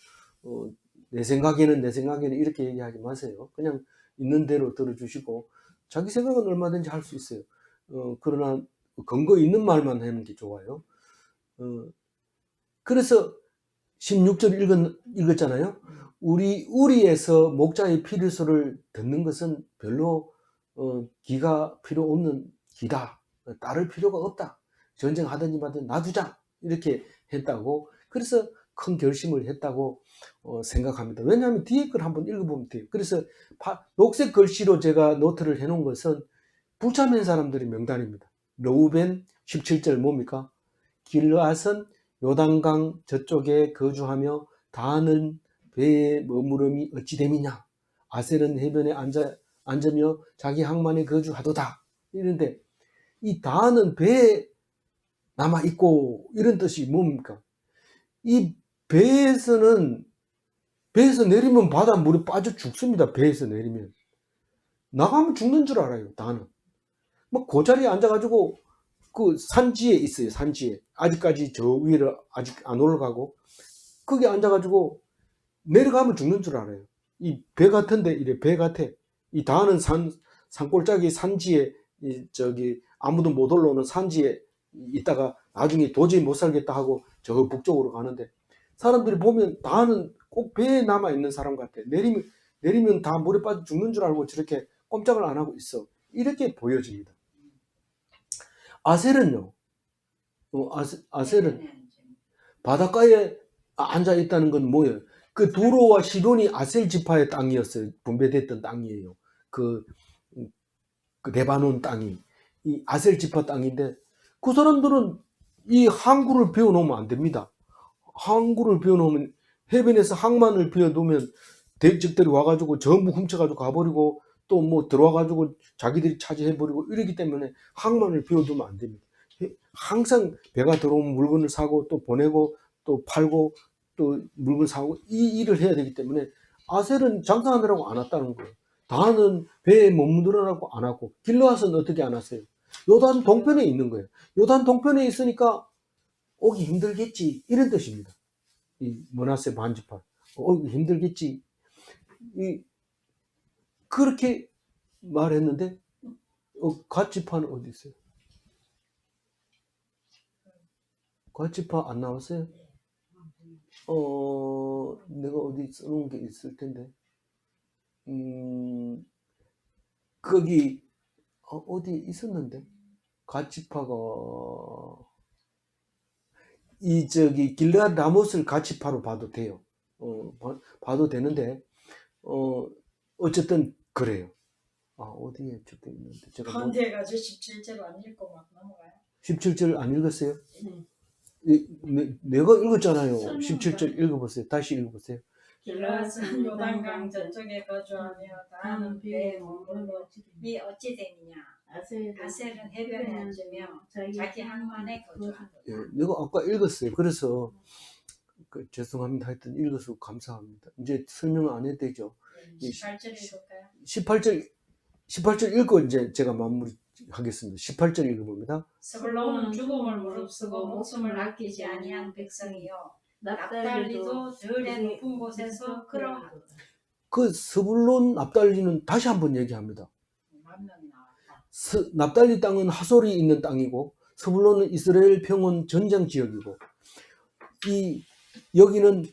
내 생각에는 이렇게 얘기하지 마세요. 그냥 있는 대로 들어주시고 자기 생각은 얼마든지 할 수 있어요. 그러나 근거 있는 말만 하는 게 좋아요. 그래서 16절 읽었잖아요. 우리에서 목자의 피리소를 듣는 것은 별로 기가 필요 없는 기다. 따를 필요가 없다. 전쟁하든지 말든 놔두자. 이렇게 했다고. 그래서 큰 결심을 했다고 생각합니다. 왜냐하면 뒤에 걸 한번 읽어보면 돼요. 그래서 녹색 글씨로 제가 노트를 해놓은 것은 부자맨 사람들의 명단입니다. 르우벤 17절 뭡니까? 길르앗은 요단강 저쪽에 거주하며 다하는 배의 머무름이 어찌 됨이냐? 아셀은 해변에 앉으며 자기 항만에 거주하도다. 이런데 이 다하는 배에 남아 있고 이런 뜻이 뭡니까? 이 배에서 내리면 바닷물에 빠져 죽습니다. 배에서 내리면 나가면 죽는 줄 알아요. 다는 뭐 그 자리에 앉아가지고 그 산지에 있어요. 산지에 아직까지 저 위를 아직 안 올라가고 거기 앉아가지고 내려가면 죽는 줄 알아요. 이 배 같은데 이래 배 같아. 이 다는 산골짜기 산지에 저기 아무도 못 올라오는 산지에 있다가 나중에 도저히 못 살겠다 하고 저 북쪽으로 가는데 사람들이 보면 다는 꼭 배에 남아 있는 사람 같아. 내리면 다 물에 빠져 죽는 줄 알고 저렇게 꼼짝을 안 하고 있어. 이렇게 보여집니다. 아셀은요. 아셀은 바닷가에 앉아 있다는 건 뭐예요? 그 두로와 시돈이 아셀 지파의 땅이었어요. 분배됐던 땅이에요. 그 레바논 땅이 이 아셀 지파 땅인데 그 사람들은 이 항구를 비워놓으면 안 됩니다. 항구를 비워놓으면 해변에서 항만을 비워두면 대적들이 와가지고 전부 훔쳐가지고 가버리고 또 뭐 들어와가지고 자기들이 차지해버리고 이러기 때문에 항만을 비워두면 안 됩니다. 항상 배가 들어오면 물건을 사고 또 보내고 또 팔고 또 물건 사고 이 일을 해야 되기 때문에 아셀은 장사하느라고 안 왔다는 거예요. 다는 배에 머무르라고 안 왔고 길르앗은 어떻게 안 왔어요? 요단 동편에 있는 거예요. 요단 동편에 있으니까 오기 힘들겠지 이런 뜻입니다. 이 므낫세 반지파 오기 힘들겠지 그렇게 말했는데 갓지파는 어디 있어요? 갓지파 안 나왔어요? 내가 어디 써놓은 게 있을 텐데 거기 어디 있었는데 갓지파가 이 저기 길르앗 라못을 갓지파로 봐도 돼요. 봐도 되는데 어쨌든 그래요. 어디에 적혀 있는데 제가 가운데 가서 17절 안 읽고 막 넘어가요. 17절 안 읽었어요? 내가 읽었잖아요. 17절 읽어보세요. 다시 읽어보세요. 길르앗은 요단강 저쪽에 거주하며 다하는 배에 머무름이 어찌 됨이냐? 아셀은 해변에 앉으며 자기 항만에 거주하도다. 예, 내가 아까 읽었어요. 그래서 죄송합니다. 하여튼 읽어서 감사합니다. 이제 설명을 안 해도 되죠. 18절 읽을까요? 18절 읽고 이제 제가 마무리하겠습니다. 18절 읽어봅니다. 스불론은 죽음을 무릅쓰고 목숨을 아끼지 아니한 백성이요 납달리도 들의 높은 곳에서 끌어하도다. 그 스불론 납달리는 다시 한번 얘기합니다. 만명이 나왔다. 납달리 땅은 하솔이 있는 땅이고 스불론은 이스라엘 평원 전쟁 지역이고 여기는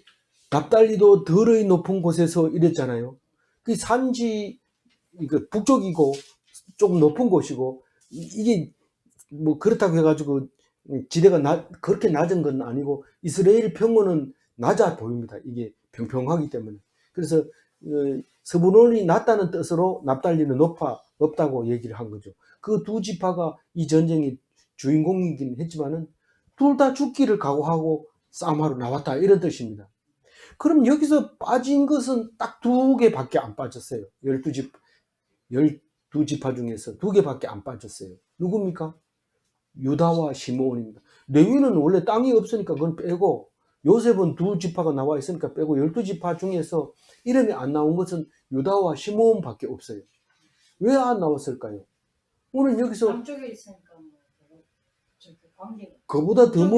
납달리도 덜의 높은 곳에서 이랬잖아요. 그 산지 북쪽이고 조금 높은 곳이고 이게 뭐 그렇다고 해가지고 지대가 그렇게 낮은 건 아니고 이스라엘 평원은 낮아 보입니다. 이게 평평하기 때문에. 그래서 스불론이 낮다는 뜻으로 납달리는 높다고 얘기를 한 거죠. 그 두 지파가 이 전쟁의 주인공이긴 했지만은 둘 다 죽기를 각오하고 싸움하러 나왔다 이런 뜻입니다. 그럼 여기서 빠진 것은 딱 2개밖에 안 빠졌어요. 12지파 중에서 2개밖에 안 빠졌어요. 누굽니까? 유다와 시므온입니다. 레위는 원래 땅이 없으니까 그건 빼고 요셉은 2지파가 나와 있으니까 빼고 12지파 중에서 이름이 안 나온 것은 유다와 시므온밖에 없어요. 왜 안 나왔을까요? 오늘 여기서 남쪽에 있으니까 그보다 더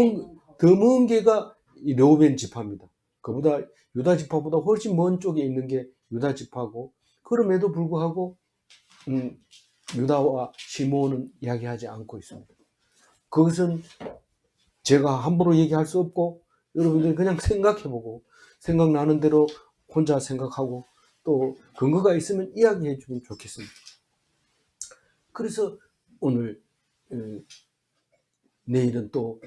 먼 게가 이 르우벤 지파입니다. 그보다 유다 지파보다 훨씬 먼 쪽에 있는 게 유다 지파고 그럼에도 불구하고 유다와 시므온은 이야기하지 않고 있습니다. 그것은 제가 함부로 얘기할 수 없고 여러분들이 그냥 생각해보고 생각나는 대로 혼자 생각하고 또 근거가 있으면 이야기해 주면 좋겠습니다. 그래서 오늘 내일은 또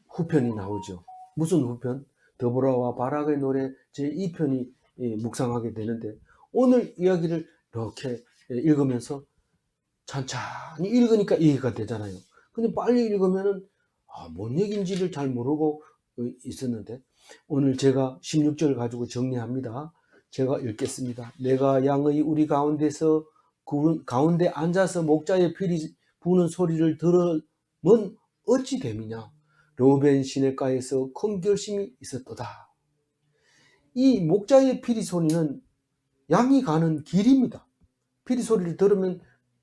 후편이 나오죠. 무슨 후편? 드보라와 바락의 노래 제2편이 묵상하게 되는데, 오늘 이야기를 이렇게 읽으면서 천천히 읽으니까 이해가 되잖아요. 근데 빨리 읽으면은 뭔 얘기인지를 잘 모르고 있었는데, 오늘 제가 16절 가지고 정리합니다. 제가 읽겠습니다. 내가 양의 우리 가운데서 가운데 앉아서 목자의 피리 부는 소리를 들으면 어찌 됨이냐. 르우벤 시냇가에서 큰 결심이 있었도다. 이 목자의 피리 소리는 양이 가는 길입니다. 피리 소리를 들으면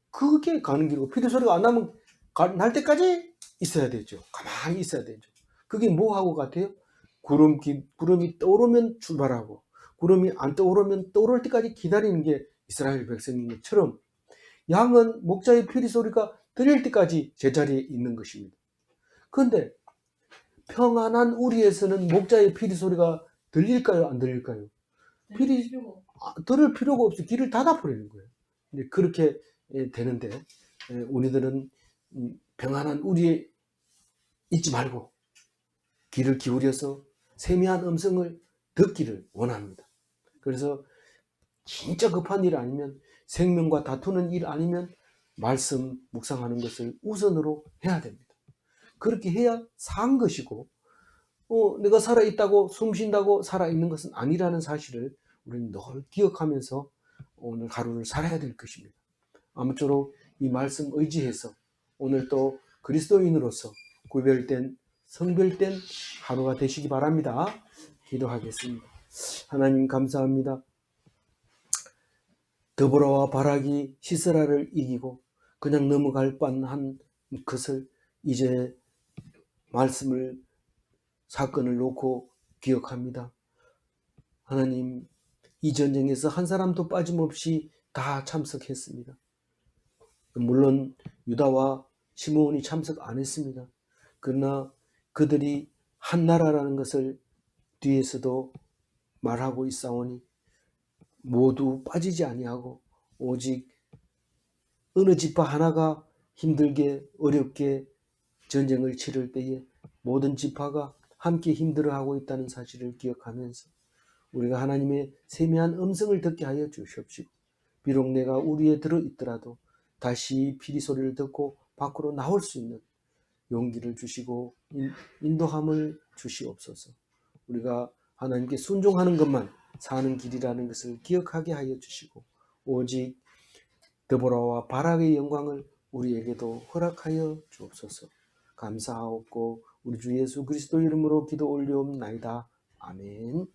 그게 가는 길이고, 피리 소리가 안 나면 날 때까지 있어야 되죠. 가만히 있어야 되죠. 그게 뭐하고 같아요? 구름이 떠오르면 출발하고, 구름이 안 떠오르면 떠오를 때까지 기다리는 게 이스라엘 백성인 것처럼, 양은 목자의 피리 소리가 들릴 때까지 제자리에 있는 것입니다. 그런데 평안한 우리에서는 목자의 피리 소리가 들릴까요? 안 들릴까요? 들을 필요가 없어. 길을 닫아버리는 거예요. 그렇게 되는데, 우리들은 평안한 우리에 있지 말고 귀를 기울여서 세미한 음성을 듣기를 원합니다. 그래서 진짜 급한 일 아니면, 생명과 다투는 일 아니면 말씀 묵상하는 것을 우선으로 해야 됩니다. 그렇게 해야 산 것이고, 내가 살아있다고 숨 쉰다고 살아있는 것은 아니라는 사실을 우리는 늘 기억하면서 오늘 하루를 살아야 될 것입니다. 아무쪼록 이 말씀 의지해서 오늘 또 그리스도인으로서 구별된 성별된 하루가 되시기 바랍니다. 기도하겠습니다. 하나님 감사합니다. 드보라와 바락이 시스라를 이기고 그냥 넘어갈 뻔한 것을 이제 말씀을 사건을 놓고 기억합니다. 하나님, 이 전쟁에서 한 사람도 빠짐없이 다 참석했습니다. 물론 유다와 시므온이 참석 안 했습니다. 그러나 그들이 한 나라라는 것을 뒤에서도 말하고 있사오니 모두 빠지지 아니하고 오직 어느 지파 하나가 힘들게 어렵게 전쟁을 치를 때에 모든 지파가 함께 힘들어하고 있다는 사실을 기억하면서 우리가 하나님의 세미한 음성을 듣게 하여 주시옵시고, 비록 내가 우리에 들어있더라도 다시 피리 소리를 듣고 밖으로 나올 수 있는 용기를 주시고 인도함을 주시옵소서. 우리가 하나님께 순종하는 것만 사는 길이라는 것을 기억하게 하여 주시고, 오직 드보라와 바락의 영광을 우리에게도 허락하여 주옵소서. 감사하옵고 우리 주 예수 그리스도 이름으로 기도 올리옵나이다. 아멘.